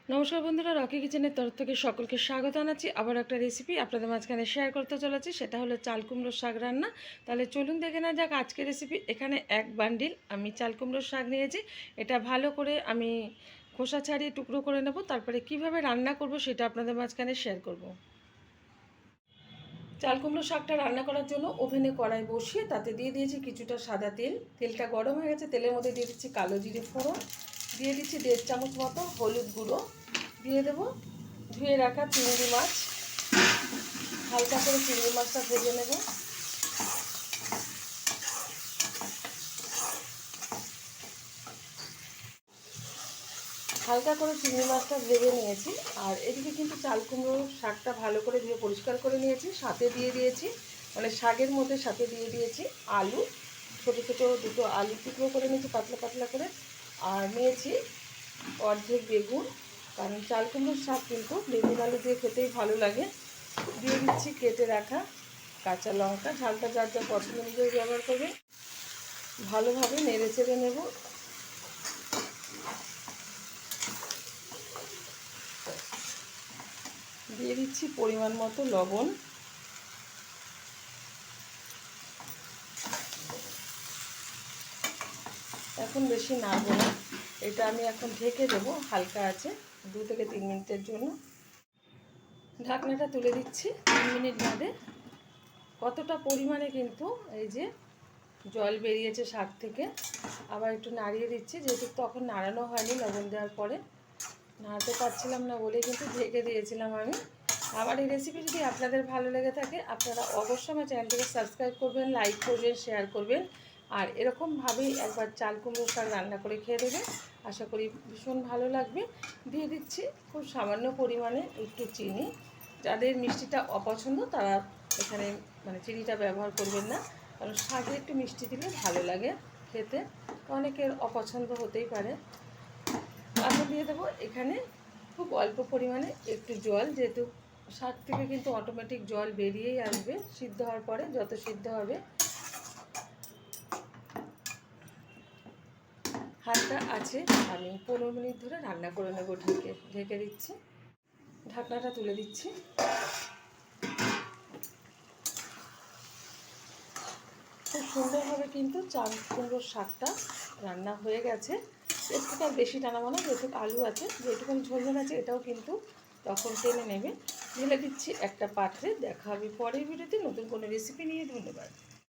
নমস্কার বন্ধুরা, রকি কিচেনের তরফ থেকে সকলকে স্বাগত জানাচ্ছি। আবার একটা রেসিপি আপনাদের মাঝখানে শেয়ার করতে চলেছি, সেটা হলো চাল কুমড়োর শাক রান্না। তাহলে চলুন দেখে না যাক আজকের রেসিপি। এখানে এক বান্ডিল আমি চাল কুমড়োর শাক নিয়েছি। এটা ভালো করে আমি খোসা ছাড়িয়ে টুকরো করে নেব, তারপরে কিভাবে রান্না করব সেটা আপনাদের মাঝখানে শেয়ার করব। চাল কুমড়ো শাকটা রান্না করার জন্য ওভেনে কড়াই বসিয়ে তাতে দিয়ে দিয়েছি কিছুটা সাদা তেল। তেলটা গরম হয়ে গেছে, তেলের মধ্যে দিয়ে দিচ্ছি কালো জিরে ফোড়ন, দিয়ে দিচ্ছি 1.5 চামচ মতো হলুদ গুঁড়ো, দিয়ে দেবো ধুয়ে রাখা চিংড়ি মাছ। হালকা করে চিংড়ি মাছটা ভেজে নেব। হালকা করে চিংড়ি মাছটা ভেজে নিয়েছি। আর এদিকে কিন্তু চাল কুমড়ো শাকটা ভালো করে ধুয়ে পরিষ্কার করে নিয়েছি। সাথে দিয়ে দিয়েছি, মানে শাকের মধ্যে সাথে দিয়ে দিয়েছি আলু। ছোটো ছোটো দুটো আলু টুকরো করে নিয়েছি পাতলা পাতলা করে। আর নিয়েছি অর্ধেক বেগুন, কারণ চাল কুমড়োর শাক কিন্তু বেগুন আলু দিয়ে খেতেই ভালো লাগে। দিয়ে দিচ্ছি কেটে রাখা কাঁচা লঙ্কা, ঝালটা যার যা পছন্দ অনুযায়ী ব্যবহার করবে। ভালোভাবে নেড়ে চেড়ে নেব। দিয়ে দিচ্ছি পরিমাণ মতো লবণ। এখন বেশি নাড়ব না, এটা আমি এখন ঢেকে দেবো হালকা আছে 2 থেকে 3 মিনিটের জন্য। ঢাকনাটা তুলে দিচ্ছি 3 মিনিট বাদে। কতটা পরিমাণে কিন্তু এই যে জল বেরিয়েছে শাক থেকে। আবার একটু নাড়িয়ে দিচ্ছি, যেহেতু তখন নাড়ানো হয়নি লবণ দেওয়ার পরে, নাড়াতে পারছিলাম না বলে কিন্তু ঢেকে দিয়েছিলাম আমি। আমার এই রেসিপি যদি আপনাদের ভালো লেগে থাকে আপনারা অবশ্যই আমার চ্যানেলটিকে সাবস্ক্রাইব করবেন, লাইক করবেন, শেয়ার করবেন। আর এরকমভাবেই একবার চাল কুমড়ো শাক রান্না করে খেয়ে দেবেন, আশা করি ভীষণ ভালো লাগবে। দিয়ে দিচ্ছি খুব সামান্য পরিমাণে একটু চিনি। যাদের মিষ্টিটা অপছন্দ তারা এখানে মানে চিনিটা ব্যবহার করবেন না, কারণ শাকে একটু মিষ্টি দিলে ভালো লাগে খেতে, অনেকের অপছন্দ হতেই পারে। এখন দিয়ে দেবো এখানে খুব অল্প পরিমাণে একটু জল, যেহেতু শাক থেকে কিন্তু অটোমেটিক জল বেরিয়েই আসবে সিদ্ধ হওয়ার পরে, যত সিদ্ধ হবে। হালকা আছে আমি 15 মিনিট ধরে রান্না করে নেব। ঢেকে দিচ্ছি, ঢাকনাটা তুলে দিচ্ছি। খুব সুন্দরভাবে কিন্তু চাল কুমড়োর শাকটা রান্না হয়ে গেছে। এর থেকে আর বেশি টানাবো না, যেহেতু আলু আছে, যেটুকুন ঝোলঝোল আছে এটাও কিন্তু তখন টেনে নেবে। ঢেলে দিচ্ছি একটা পাত্রে। দেখা হবে পরের ভিডিওতে নতুন কোনো রেসিপি নিয়ে। ধন্যবাদ।